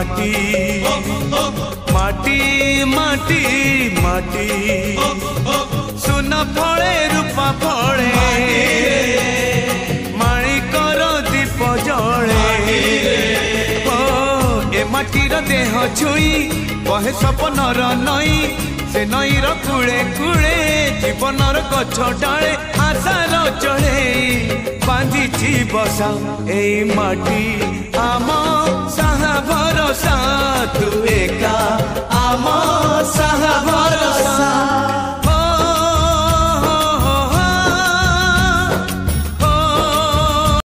माटी माटी माटी माटी सुन फले रूपा फले माणिकर दीप जले ए माटीर देह छुई बहे सपनर नई से नईर कूले कूले जीवनर गछ डाले आशार चढ़े बांधी बसा ए माटी आम साहा भरोसा तू एका आम साहा भरोसा।